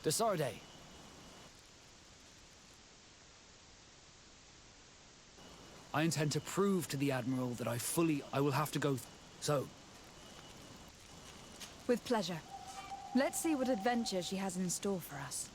Desarde. I intend to prove to the Admiral that I will have to go. So, With pleasure. Let's see what adventure she has in store for us.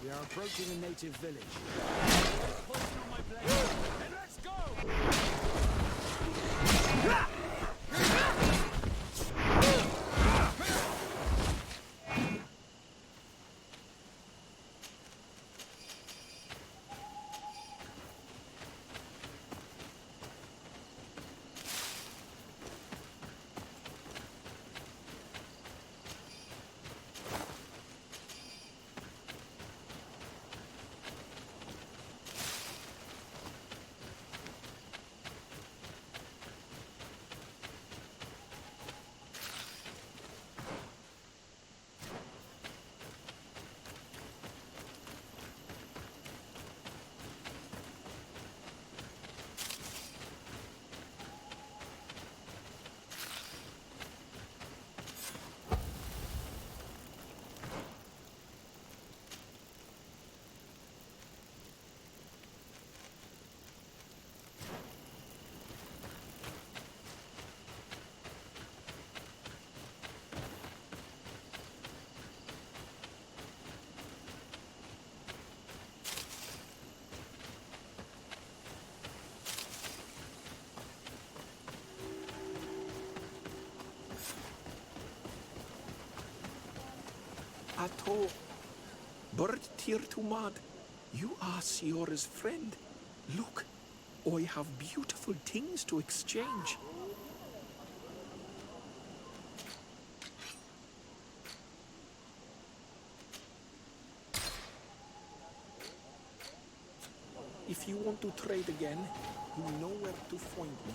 We are approaching a native village. Poison on my blade, and let's go! Ato, bird tir to mad. You are Siora's friend. Look, I have beautiful things to exchange. If you want to trade again, you know where to find me.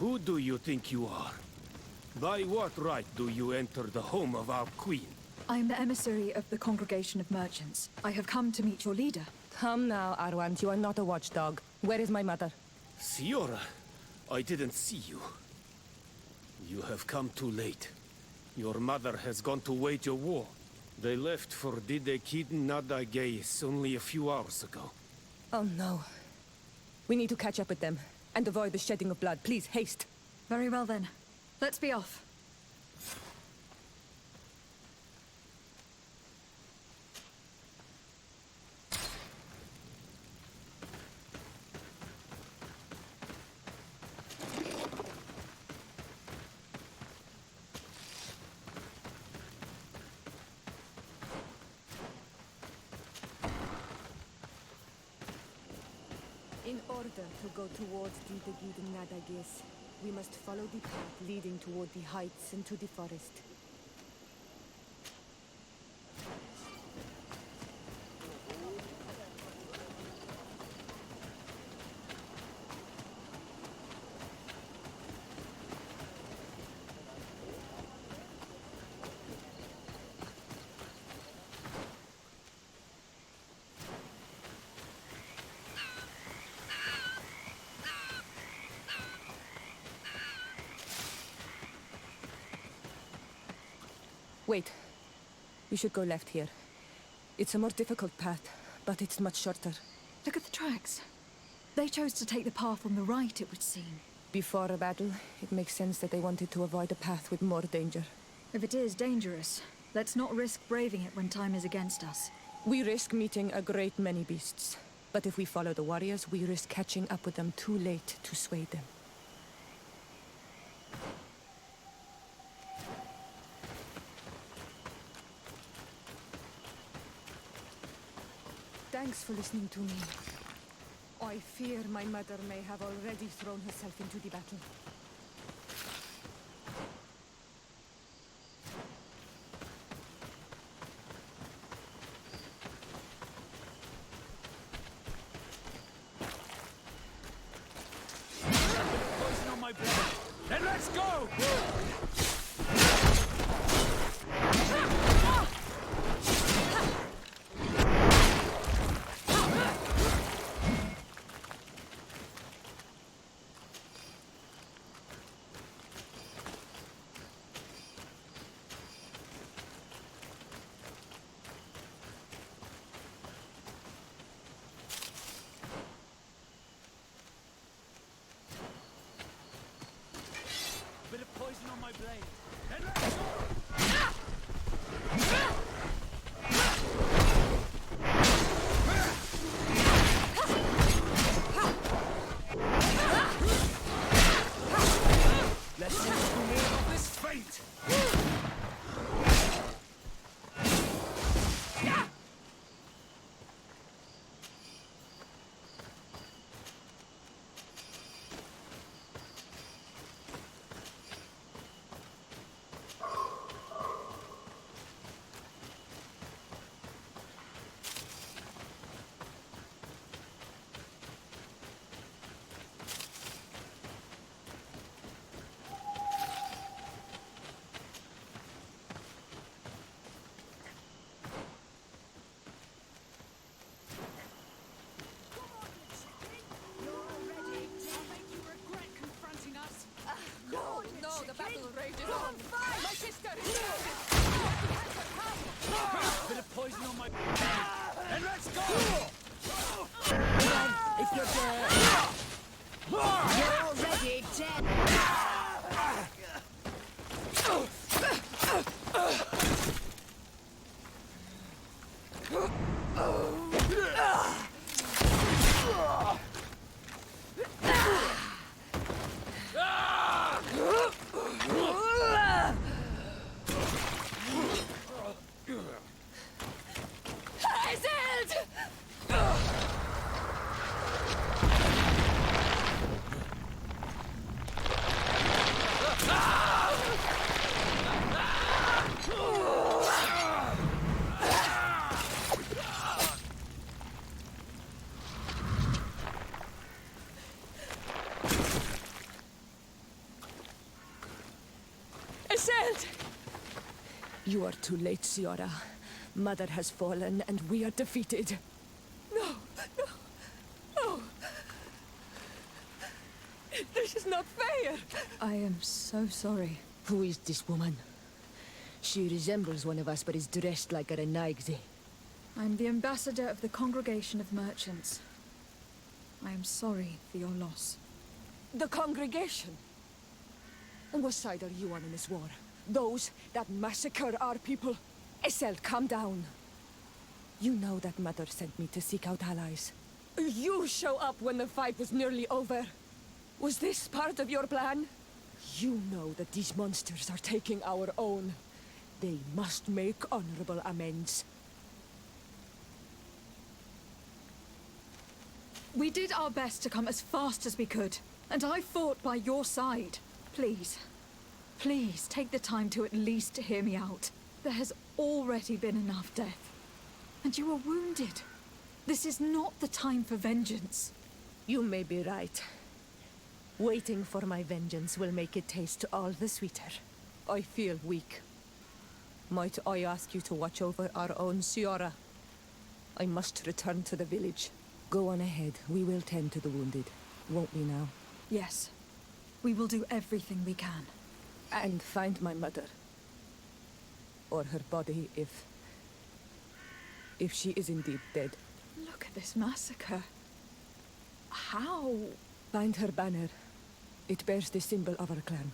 Who do you think you are? By what right do you enter the home of our queen? I am the emissary of the Congregation of Merchants. I have come to meet your leader. Come now, Arwant, you are not a watchdog. Where is my mother? Siora, I didn't see you. You have come too late. Your mother has gone to wage a war. They left for Didekid Nadagais only a few hours ago. Oh no. We need to catch up with them and avoid the shedding of blood. Please, haste. Very well then. Let's be off. In order to go towards Didegid Nadagis, we must follow the path leading toward the heights and to the forest. Wait. We should go left here. It's a more difficult path, but it's much shorter. Look at the tracks. They chose to take the path on the right, it would seem. Before a battle, it makes sense that they wanted to avoid a path with more danger. If it is dangerous, let's not risk braving it when time is against us. We risk meeting a great many beasts. But if we follow the warriors, we risk catching up with them too late to sway them. Thanks for listening to me. I fear my mother may have already thrown herself into the battle. Poison on my blade. Then let's go! Bit of poison on my blade. Then let's go! Let's see who made of this fate! The battle rages on. My sister! Bit of poison on my... And let's go! If you're dead, you're already dead. You are too late, Siora. Mother has fallen, and we are defeated. No, no, no. This is not fair. I am so sorry. Who is this woman? She resembles one of us, but is dressed like a Renaigze. I'm the ambassador of the Congregation of Merchants. I am sorry for your loss. The congregation? On what side are you on in this war? Those that massacre our people? Essel, calm down. You know that Mother sent me to seek out allies. You show up when the fight was nearly over. Was this part of your plan? You know that these monsters are taking our own. They must make honorable amends. We did our best to come as fast as we could, and I fought by your side. Please, please take the time to at least hear me out. There has already been enough death, and you were wounded. This is not the time for vengeance. You may be right. Waiting for my vengeance will make it taste all the sweeter. I feel weak. Might I ask you to watch over our own Siora? I must return to the village. Go on ahead. We will tend to the wounded, won't we now? Yes, we will do everything we can. And find my mother. Or her body, if she is indeed dead. Look at this massacre. How? Find her banner. It bears the symbol of our clan.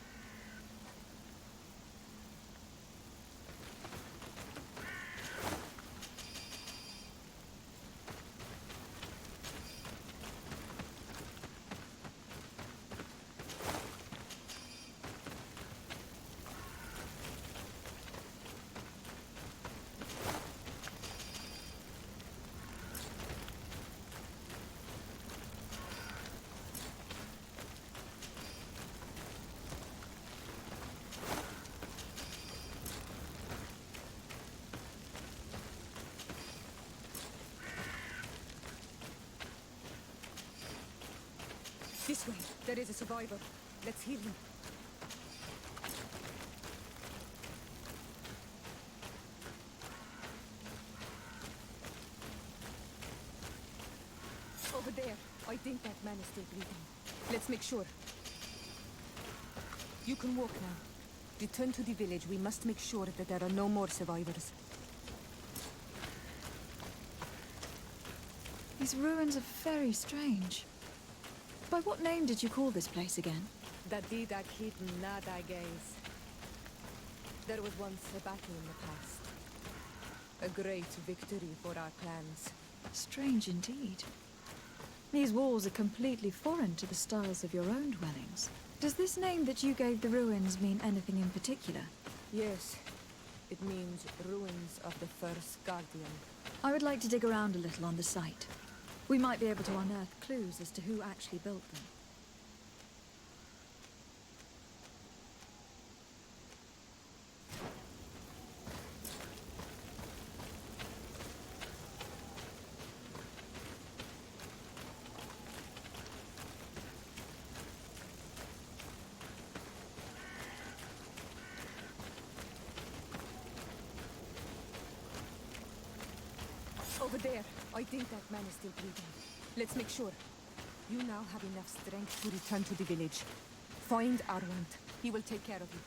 This way. There is a survivor. Let's heal him. Over there. I think that man is still breathing. Let's make sure. You can walk now. Return to the village. We must make sure that there are no more survivors. These ruins are very strange. By what name did you call this place again? Dadida Kitten Nada Gaze. There was once a battle in the past. A great victory for our clans. Strange indeed. These walls are completely foreign to the styles of your own dwellings. Does this name that you gave the ruins mean anything in particular? Yes. It means ruins of the first guardian. I would like to dig around a little on the site. We might be able to unearth clues as to who actually built them. Over there. I think that man is still breathing. Let's make sure. You now have enough strength to return to the village. Find Arwant. He will take care of you.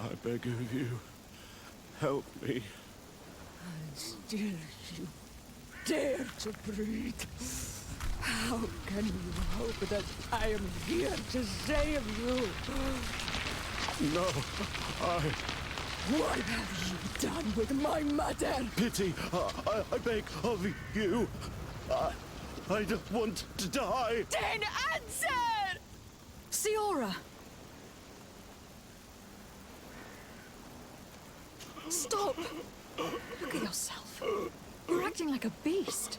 I beg of you, help me. And still you dare to breathe. How can you hope that I am here to save you? No, What have you done with my mother? pity, I beg of you. I don't want to die. Then answer! Siora! Stop! Look at yourself. You're acting like a beast.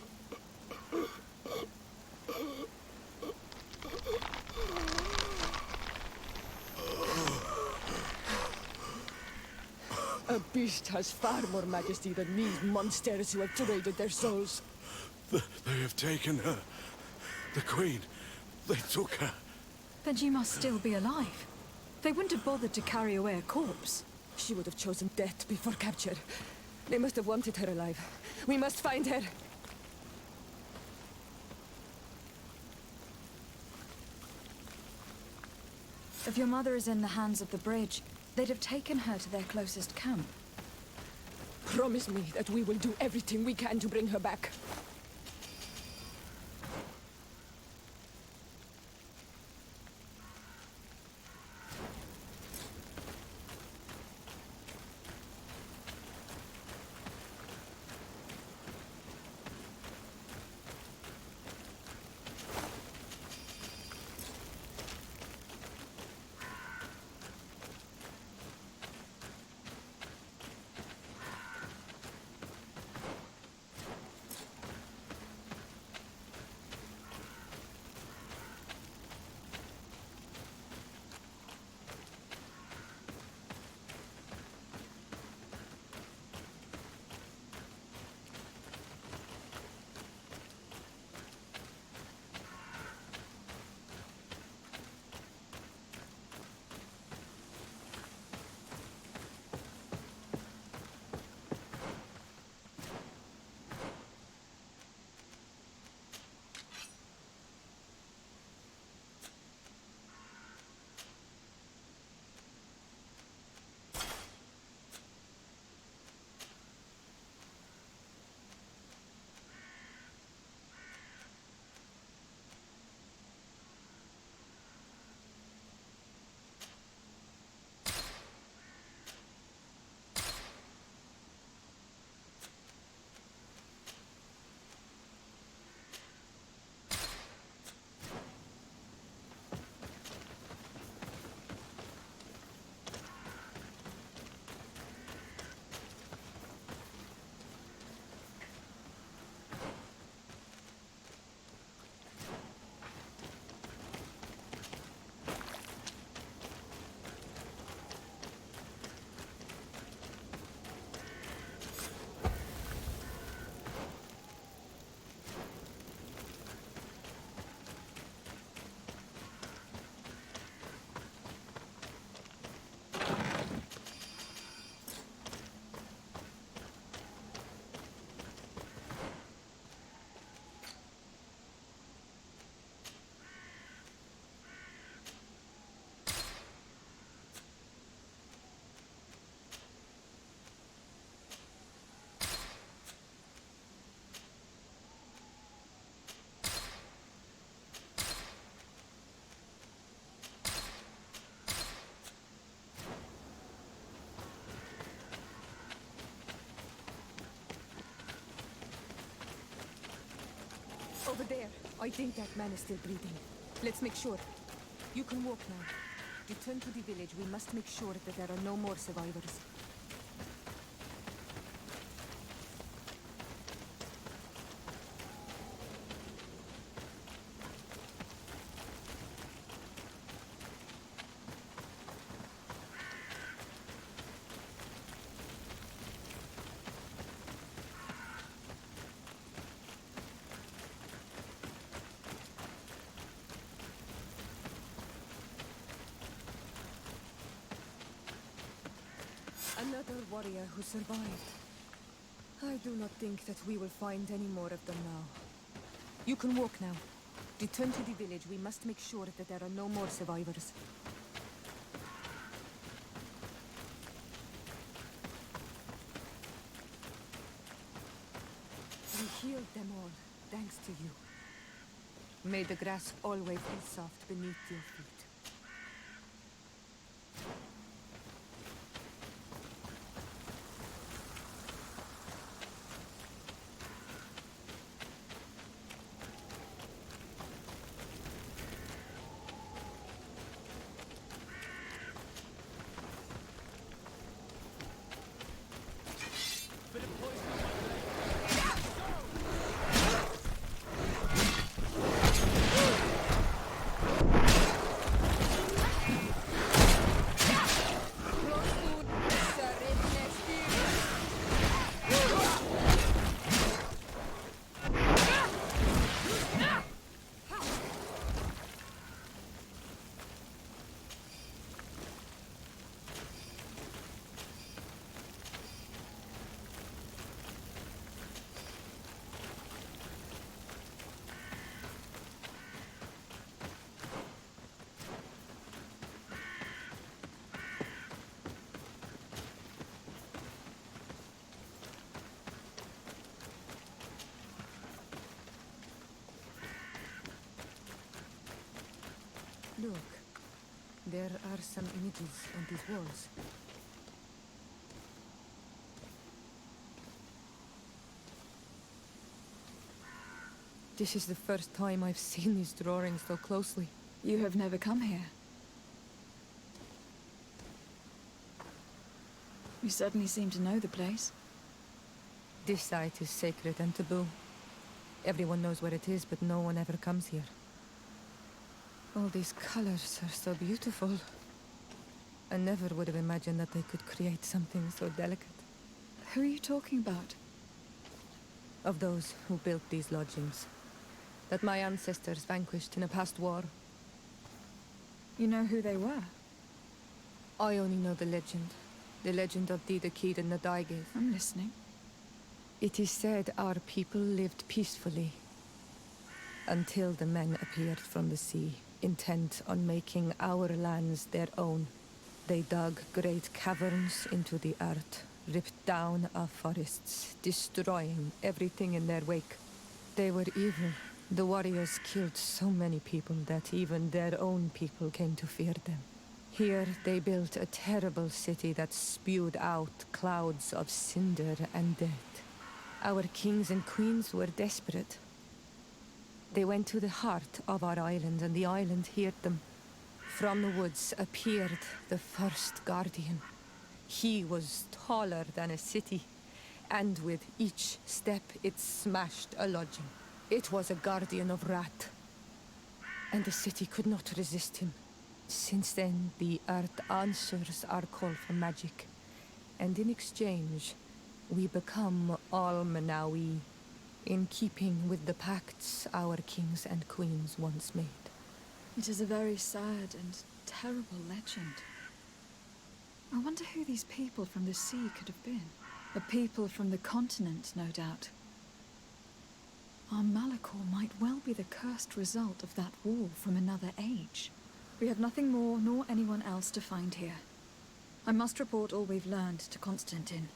A beast has far more majesty than these monsters who have traded their souls. They have taken her. The Queen. They took her. Then she must still be alive. They wouldn't have bothered to carry away a corpse. She would have chosen death before capture. They must have wanted her alive. We must find her. If your mother is in the hands of the bridge, they'd have taken her to their closest camp. Promise me that we will do everything we can to bring her back. Over there. I think that man is still breathing. Let's make sure. You can walk now. Return to the village. We must make sure that there are no more survivors. Another warrior who survived. I do not think that we will find any more of them now. You can walk now. Return to the village. We must make sure that there are no more survivors. We healed them all, thanks to you. May the grass always be soft beneath your feet. Look, there are some images on these walls. This is the first time I've seen these drawings so closely. You have never come here. You certainly seem to know the place. This site is sacred and taboo. Everyone knows where it is, but no one ever comes here. All these colors are so beautiful. I never would have imagined that they could create something so delicate. Who are you talking about? Of those who built these lodgings, that my ancestors vanquished in a past war. You know who they were? I only know the legend of the Kid and the Daiges. I'm listening. It is said our people lived peacefully until the men appeared from the sea, intent on making our lands their own. They dug great caverns into the earth, ripped down our forests, destroying everything in their wake. They were evil. The warriors killed so many people that even their own people came to fear them. Here they built a terrible city that spewed out clouds of cinder and death. Our kings and queens were desperate. They went to the heart of our island, and the island heard them. From the woods appeared the first guardian. He was taller than a city, and with each step it smashed a lodging. It was a guardian of Rat, and the city could not resist him. Since then, the earth answers our call for magic, and in exchange, we become Almanawi, in keeping with the pacts our kings and queens once made. It is a very sad and terrible legend. I wonder who these people from the sea could have been. A people from the continent, no doubt. Our Malachor might well be the cursed result of that war from another age. We have nothing more nor anyone else to find here. I must report all we've learned to Constantine.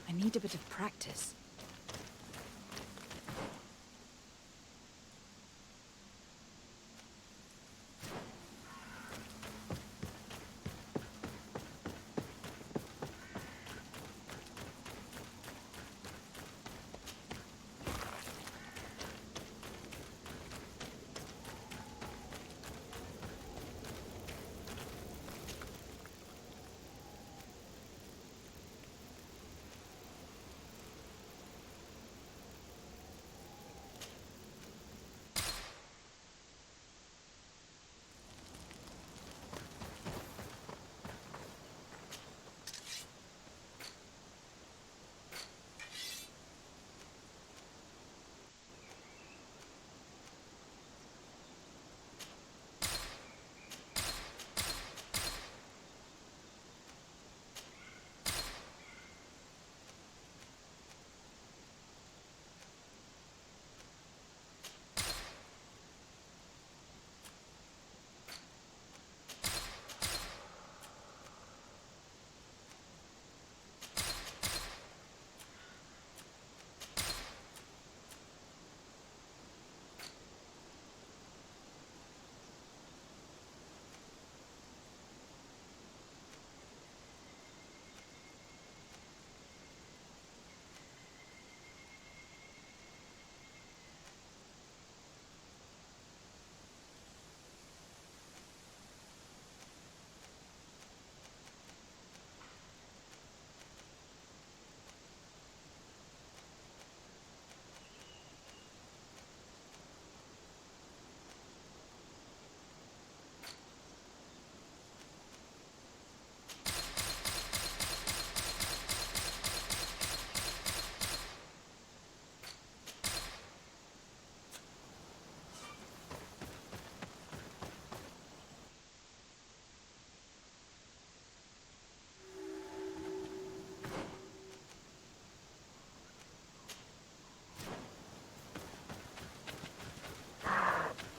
I need a bit of practice.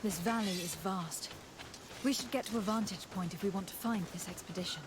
This valley is vast. We should get to a vantage point if we want to find this expedition.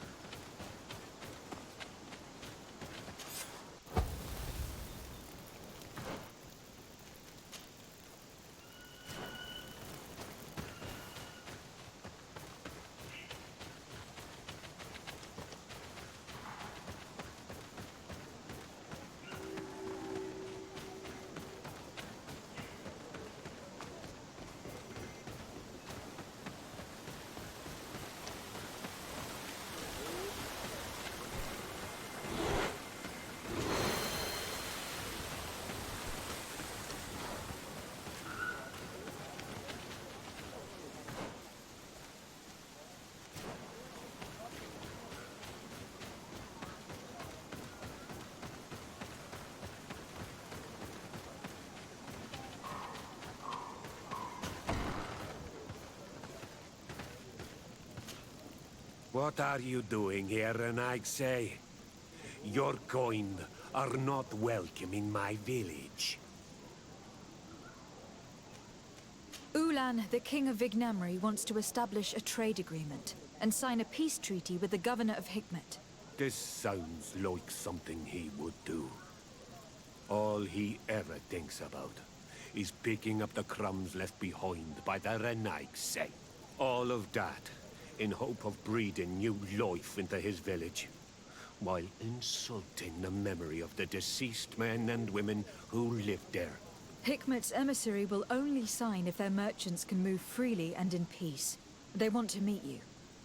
What are you doing here, Renaigse? Your kind are not welcome in my village. Ulan, the king of Vignamri, wants to establish a trade agreement and sign a peace treaty with the governor of Hikmet. This sounds like something he would do. All he ever thinks about is picking up the crumbs left behind by the Renaigse. All of that in hope of breeding new life into his village, while insulting the memory of the deceased men and women who lived there. Hikmet's emissary will only sign if their merchants can move freely and in peace. They want to meet you.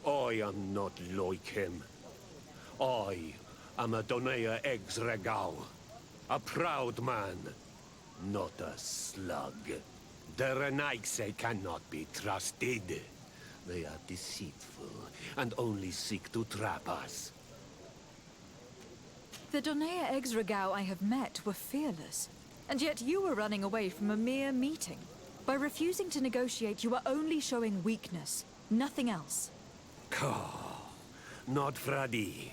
I am not like him. I am a Donea Exregau, a proud man, not a slug. The Renaigse cannot be trusted. They are deceitful and only seek to trap us. The Donea Exregau I have met were fearless, and yet you were running away from a mere meeting. By refusing to negotiate, you are only showing weakness, nothing else. Not Fradi.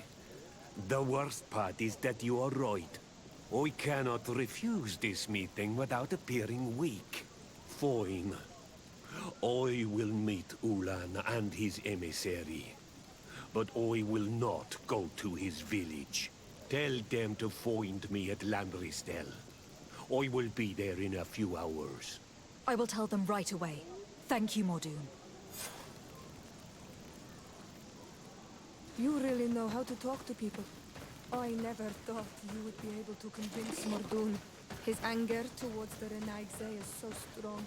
The worst part is that you are right. I cannot refuse this meeting without appearing weak. Fine. I will meet Ulan and his emissary. But I will not go to his village. Tell them to find me at Landristel. I will be there in a few hours. I will tell them right away. Thank you, Mordoon. You really know how to talk to people. I never thought you would be able to convince Mordoon. His anger towards the Renaigse is so strong.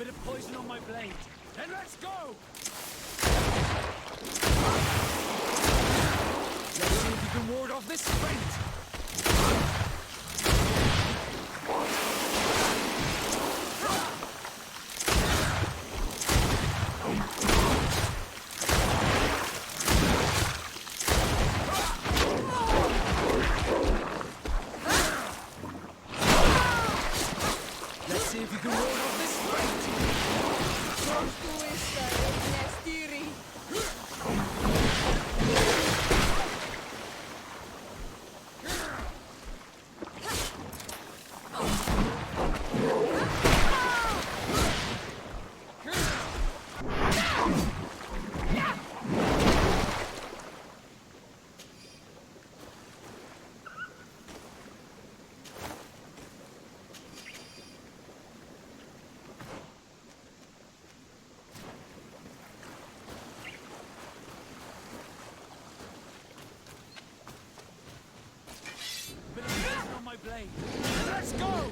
Bit of poison on my blade. Then let's go! Let's see if you can ward off this fate! Let's see if you can ward off this Bit of poison on my blade. Let's go!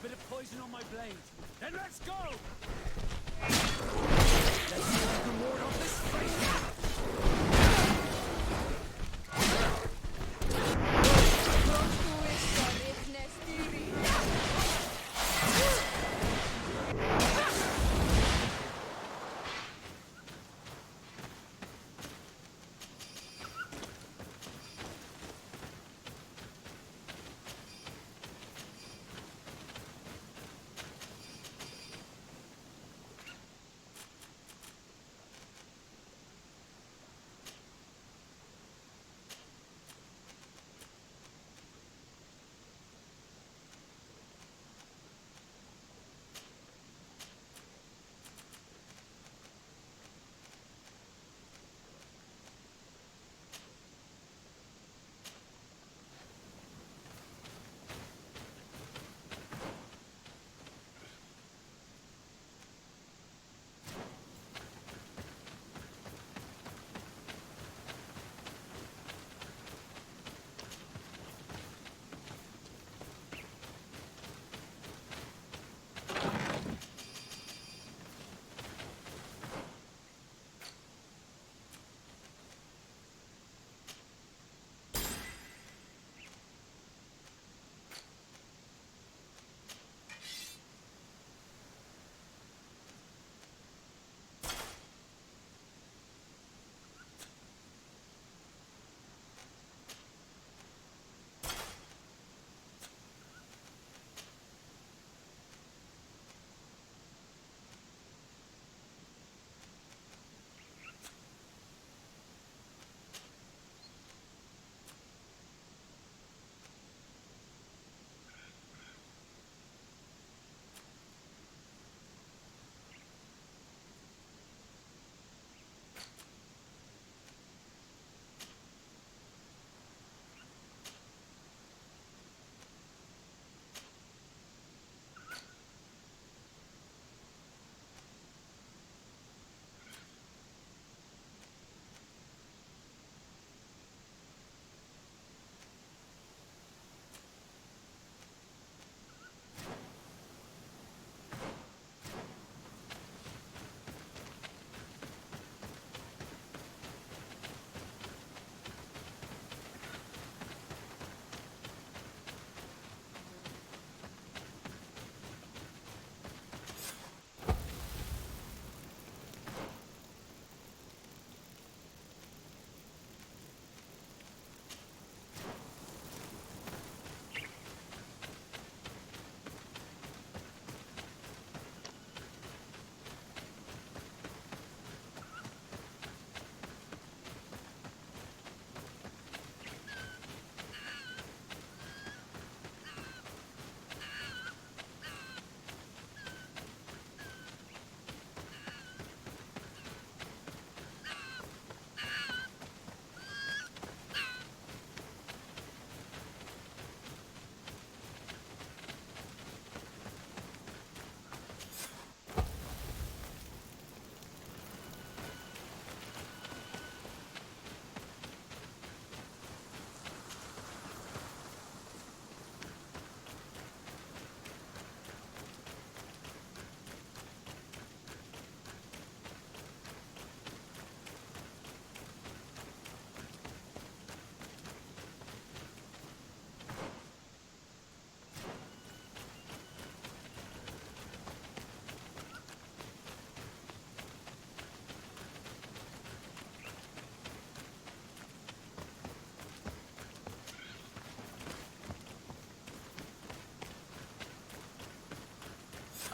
Bit of poison on my blade. Then let's go! Let's see if you can ward off this fate!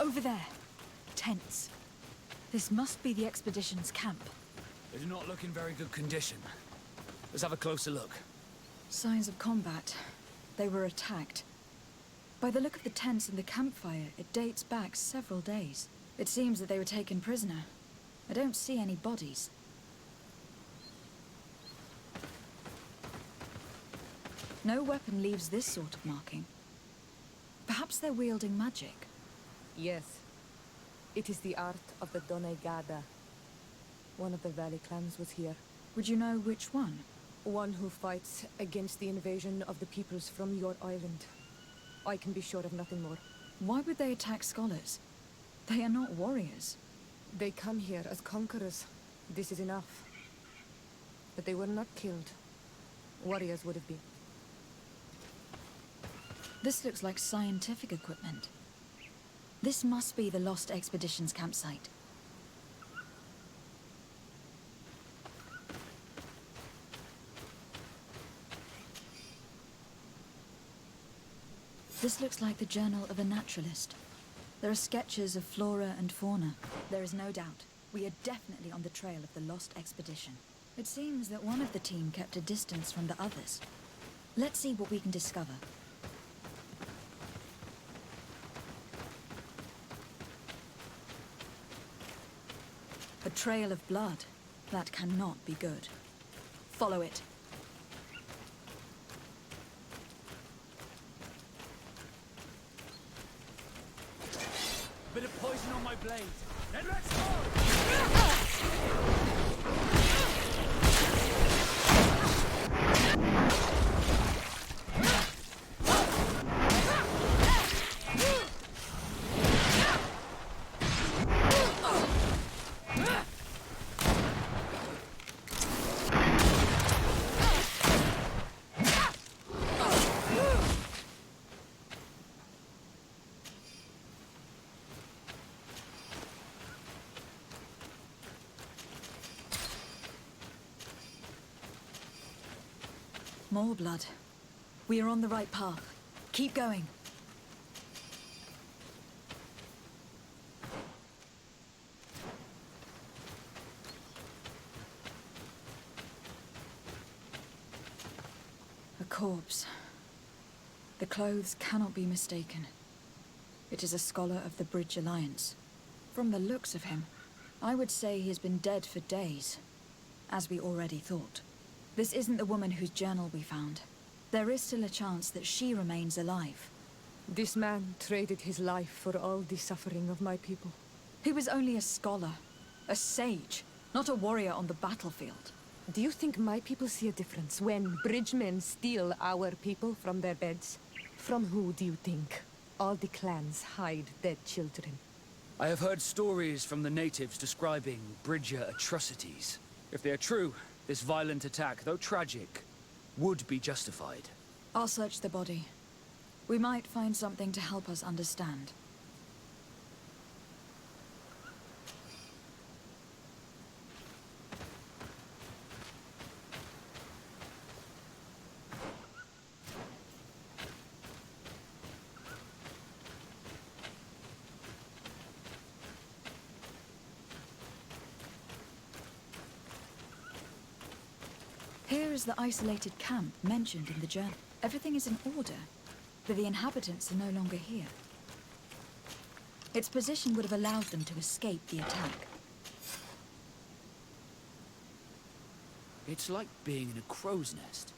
Over there. Tents. This must be the expedition's camp. They do not look in very good condition. Let's have a closer look. Signs of combat. They were attacked. By the look of the tents and the campfire, it dates back several days. It seems that they were taken prisoner. I don't see any bodies. No weapon leaves this sort of marking. Perhaps they're wielding magic. Yes. It is the art of the Donegada. One of the Valley clans was here. Would you know which one? One who fights against the invasion of the peoples from your island. I can be sure of nothing more. Why would they attack scholars? They are not warriors. They come here as conquerors. This is enough. But they were not killed. Warriors would have been. This looks like scientific equipment. This must be the Lost Expedition's campsite. This looks like the journal of a naturalist. There are sketches of flora and fauna. There is no doubt. We are definitely on the trail of the Lost Expedition. It seems that one of the team kept a distance from the others. Let's see what we can discover. A trail of blood. That cannot be good. Follow it. Bit of poison on my blade. Then let's go! More blood. We are on the right path. Keep going. A corpse. The clothes cannot be mistaken. It is a scholar of the Bridge Alliance. From the looks of him, I would say he has been dead for days, as we already thought. This isn't the woman whose journal we found. There is still a chance that she remains alive. This man traded his life for all the suffering of my people. He was only a scholar, a sage, not a warrior on the battlefield. Do you think my people see a difference when bridgemen steal our people from their beds? From who do you think all the clans hide their children? I have heard stories from the natives describing Bridger atrocities. If they are true, this violent attack, though tragic, would be justified. I'll search the body. We might find something to help us understand. Here is the isolated camp mentioned in the journal. Everything is in order, but the inhabitants are no longer here. Its position would have allowed them to escape the attack. It's like being in a crow's nest.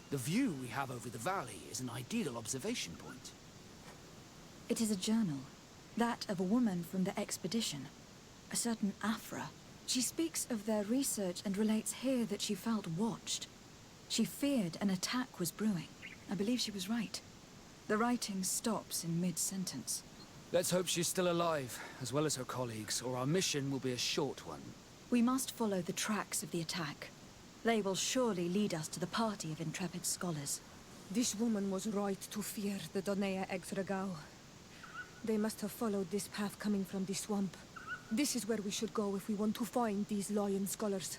The view we have over the valley is an ideal observation point. It is a journal, that of a woman from the expedition, a certain Afra. She speaks of their research and relates here that she felt watched. She feared an attack was brewing. I believe she was right. The writing stops in mid-sentence. Let's hope she's still alive, as well as her colleagues, or our mission will be a short one. We must follow the tracks of the attack. They will surely lead us to the party of intrepid scholars. This woman was right to fear the Donea Exregao. They must have followed this path coming from the swamp. This is where we should go if we want to find these lion scholars.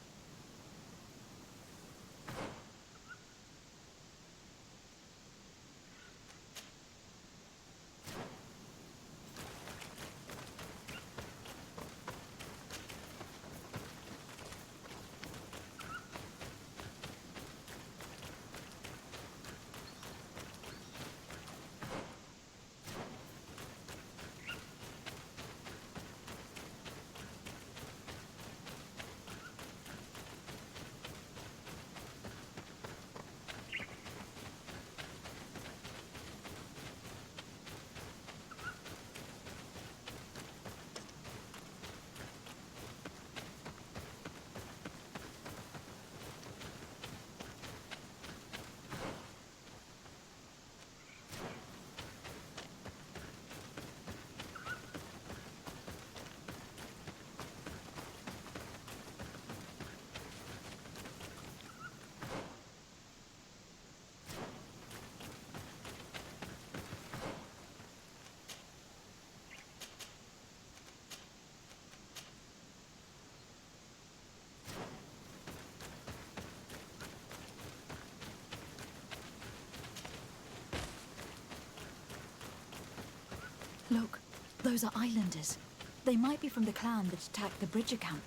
Look, those are islanders. They might be from the clan that attacked the Bridger camp.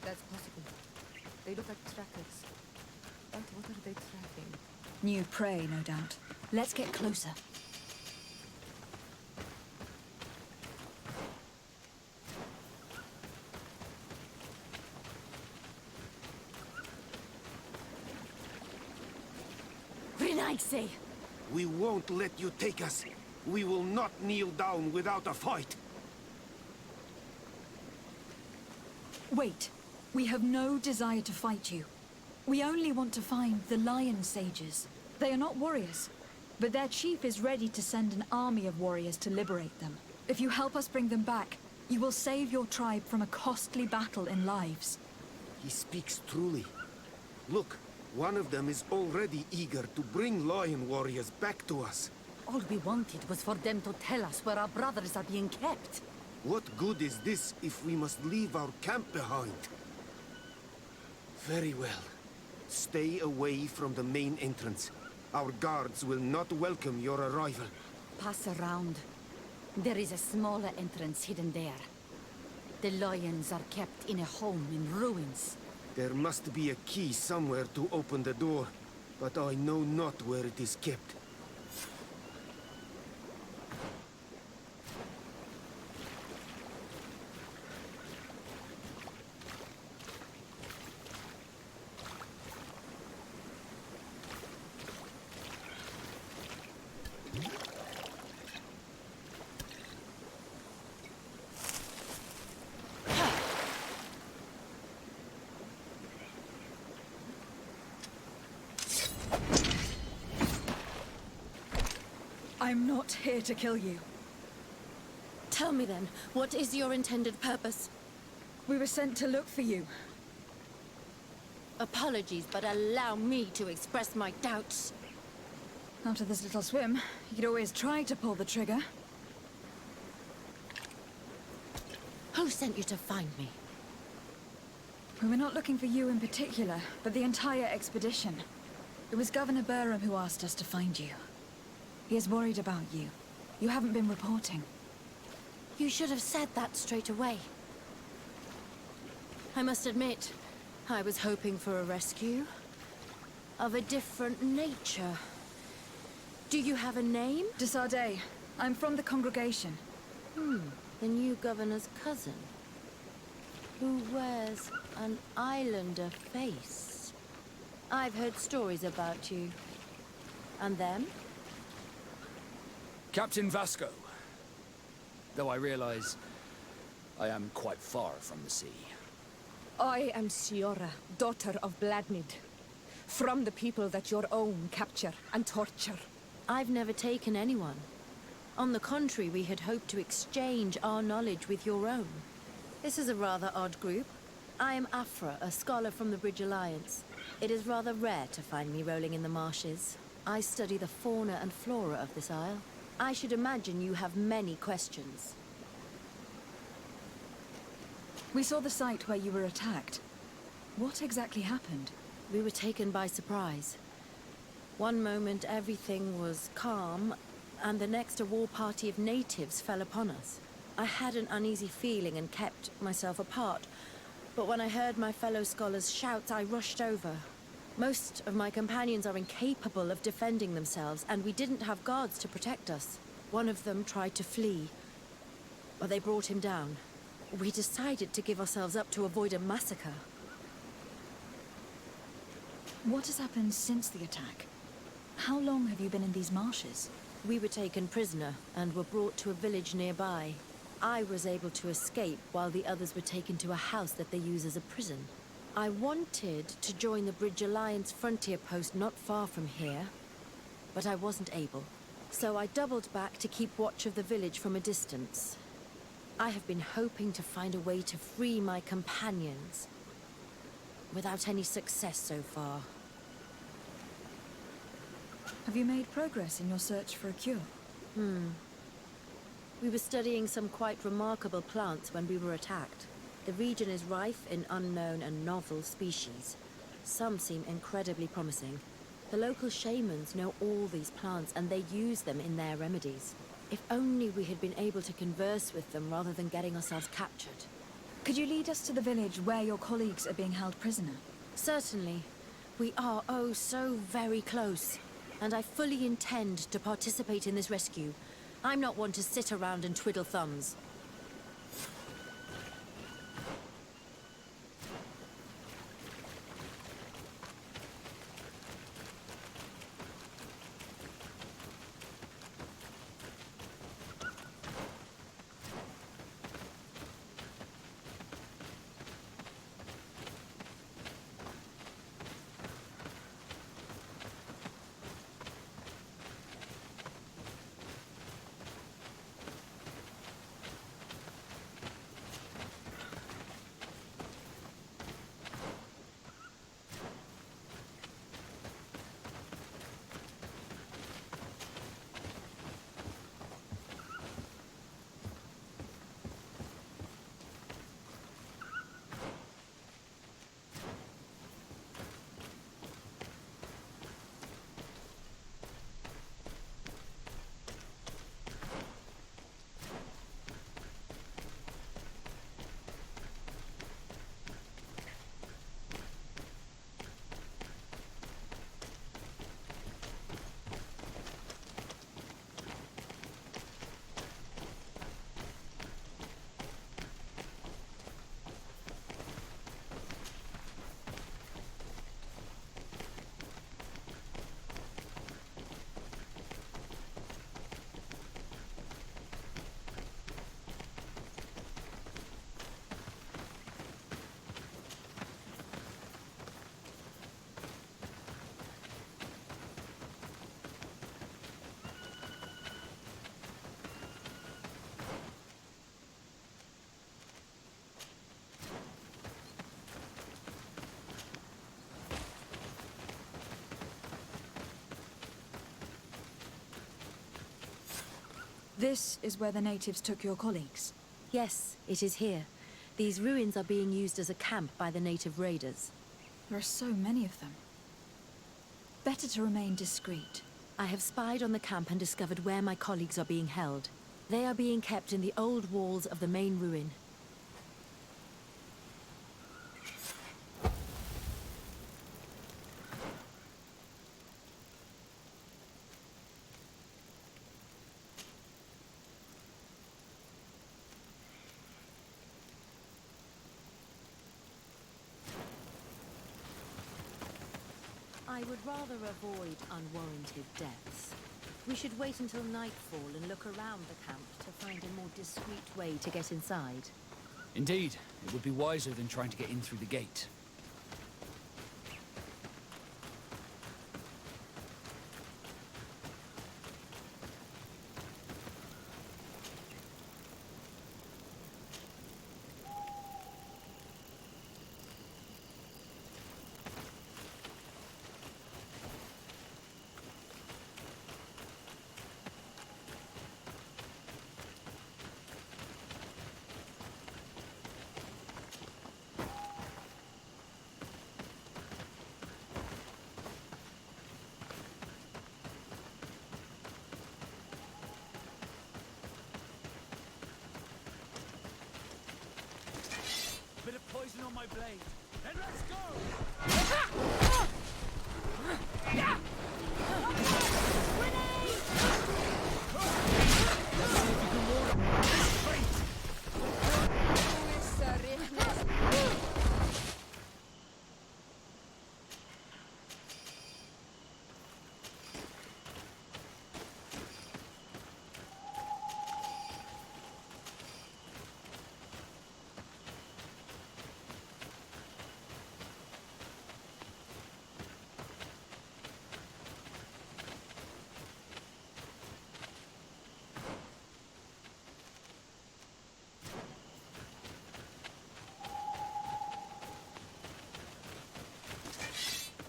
That's possible. They look like trackers. But what are they tracking? New prey, no doubt. Let's get closer. Renaixi! We won't let you take us. We will not kneel down without a fight. Wait. We have no desire to fight you. We only want to find the Lion Sages. They are not warriors, but their chief is ready to send an army of warriors to liberate them. If you help us bring them back, you will save your tribe from a costly battle in lives. He speaks truly. Look, one of them is already eager to bring lion warriors back to us. All we wanted was for them to tell us where our brothers are being kept. What good is this if we must leave our camp behind? Very well. Stay away from the main entrance. Our guards will not welcome your arrival. Pass around. There is a smaller entrance hidden there. The lions are kept in a home in ruins. There must be a key somewhere to open the door, but I know not where it is kept. I'm not here to kill you. Tell me then, what is your intended purpose? We were sent to look for you. Apologies, but allow me to express my doubts. After this little swim, you could always try to pull the trigger. Who sent you to find me? We were not looking for you in particular, but the entire expedition. It was Governor Burham who asked us to find you. He is worried about you. You haven't been reporting. You should have said that straight away. I must admit, I was hoping for a rescue. Of a different nature. Do you have a name? De Sardet. I'm from the congregation. The new governor's cousin. Who wears an islander face. I've heard stories about you. And them? Captain Vasco. Though I realize I am quite far from the sea. I am Siora, daughter of Bladnid. From the people that your own capture and torture. I've never taken anyone. On the contrary, we had hoped to exchange our knowledge with your own. This is a rather odd group. I am Afra, a scholar from the Bridge Alliance. It is rather rare to find me rolling in the marshes. I study the fauna and flora of this isle. I should imagine you have many questions. We saw the site where you were attacked. What exactly happened? We were taken by surprise. One moment everything was calm, and the next a war party of natives fell upon us. I had an uneasy feeling and kept myself apart, but when I heard my fellow scholars' shouts, I rushed over. Most of my companions are incapable of defending themselves, and we didn't have guards to protect us. One of them tried to flee, but they brought him down. We decided to give ourselves up to avoid a massacre. What has happened since the attack? How long have you been in these marshes? We were taken prisoner and were brought to a village nearby. I was able to escape while the others were taken to a house that they use as a prison. I wanted to join the Bridge Alliance frontier post not far from here, but I wasn't able. So I doubled back to keep watch of the village from a distance. I have been hoping to find a way to free my companions, without any success so far. Have you made progress in your search for a cure? We were studying some quite remarkable plants when we were attacked. The region is rife in unknown and novel species. Some seem incredibly promising. The local shamans know all these plants and they use them in their remedies. If only we had been able to converse with them rather than getting ourselves captured. Could you lead us to the village where your colleagues are being held prisoner? Certainly. We are, oh, so very close. And I fully intend to participate in this rescue. I'm not one to sit around and twiddle thumbs. This is where the natives took your colleagues. Yes, it is here. These ruins are being used as a camp by the native raiders. There are so many of them. Better to remain discreet. I have spied on the camp and discovered where my colleagues are being held. They are being kept in the old walls of the main ruin. I would rather avoid unwarranted deaths. We should wait until nightfall and look around the camp to find a more discreet way to get inside. Indeed, it would be wiser than trying to get in through the gate. Bit of poison on my blade. Then let's go!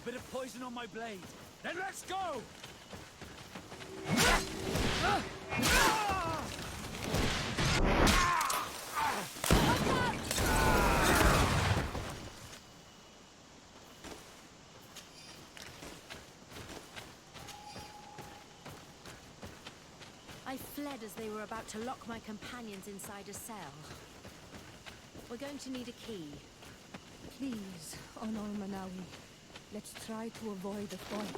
Bit of poison on my blade. Then let's go! I fled as they were about to lock my companions inside a cell. We're going to need a key. Please, Honor Manawi, let's try to avoid a fight.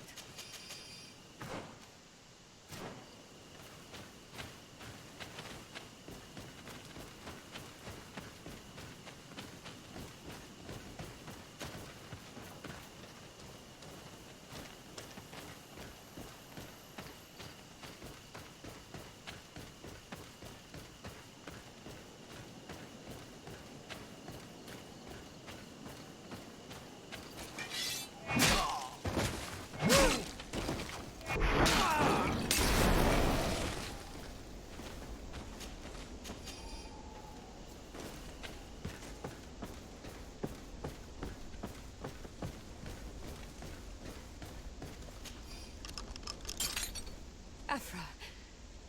Afra,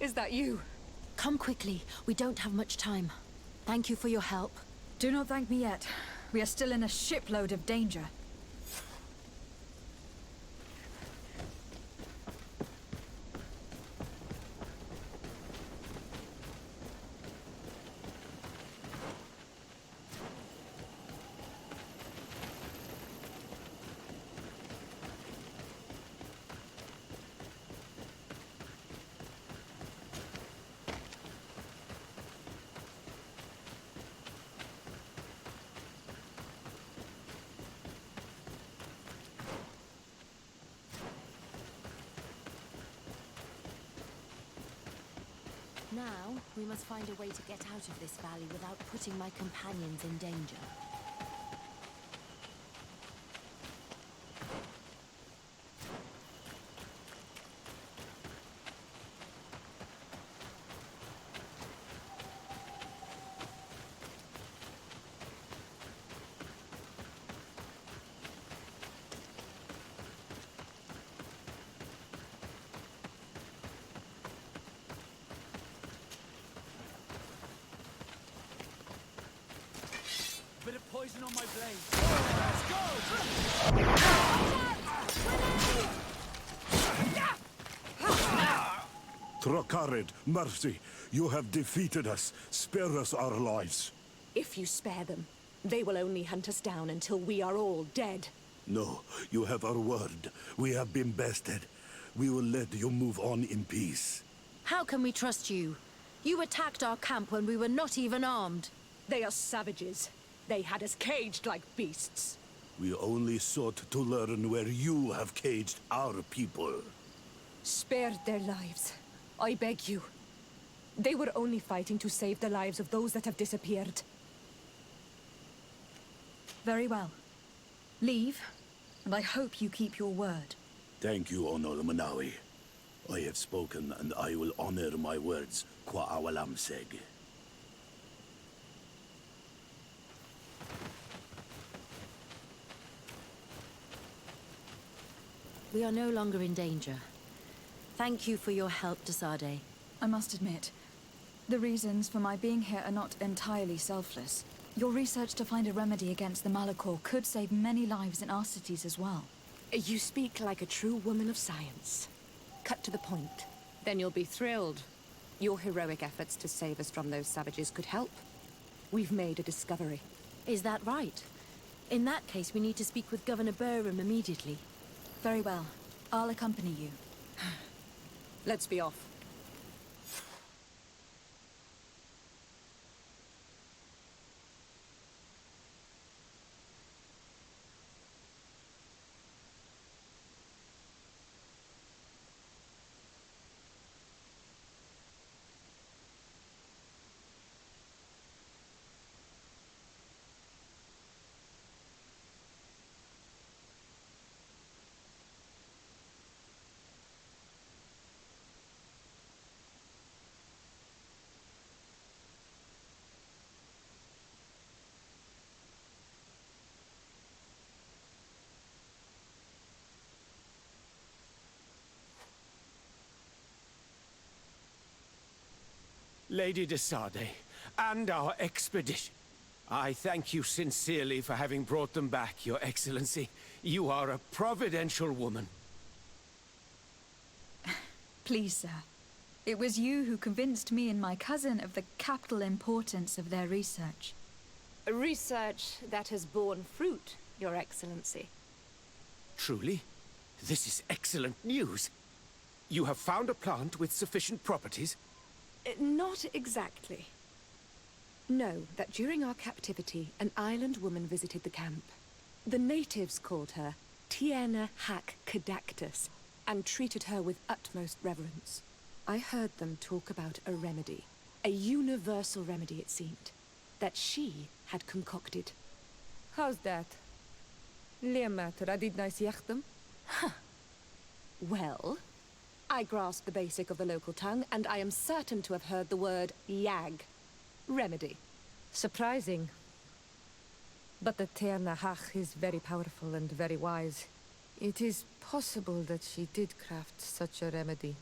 is that you? Come quickly. We don't have much time. Thank you for your help. Do not thank me yet. We are still in a shipload of danger. Now, we must find a way to get out of this valley without putting my companions in danger. Bit of poison on my blade. Trakarid, mercy, you have defeated us. Spare us our lives. If you spare them, they will only hunt us down until we are all dead. No, you have our word. We have been bested. We will let you move on in peace. How can we trust you? You attacked our camp when we were not even armed. They are savages. They had us caged like beasts. We only sought to learn where you have caged our people. Spared their lives. I beg you. They were only fighting to save the lives of those that have disappeared. Very well. Leave, and I hope you keep your word. Thank you, Honor Manawi. I have spoken, and I will honor my words, qua awalamseg. We are no longer in danger. Thank you for your help, Desade. I must admit, the reasons for my being here are not entirely selfless. Your research to find a remedy against the Malachor could save many lives in our cities as well. You speak like a true woman of science. Cut to the point. Then you'll be thrilled. Your heroic efforts to save us from those savages could help. We've made a discovery. Is that right? In that case, we need to speak with Governor Burham immediately. Very well. I'll accompany you. Let's be off. Lady Desade, and our expedition. I thank you sincerely for having brought them back, Your Excellency. You are a providential woman. Please, sir. It was you who convinced me and my cousin of the capital importance of their research. A research that has borne fruit, Your Excellency. Truly? This is excellent news. You have found a plant with sufficient properties? Not exactly. Know that during our captivity, an island woman visited the camp. The natives called her Tiena Hac Cadactus and treated her with utmost reverence. I heard them talk about a remedy, a universal remedy it seemed, that she had concocted. How's that? Leamat radidnais yachtem? Well, I grasp the basic of the local tongue, and I am certain to have heard the word yag. Remedy. Surprising. But the Tearna Hach is very powerful and very wise. It is possible that she did craft such a remedy.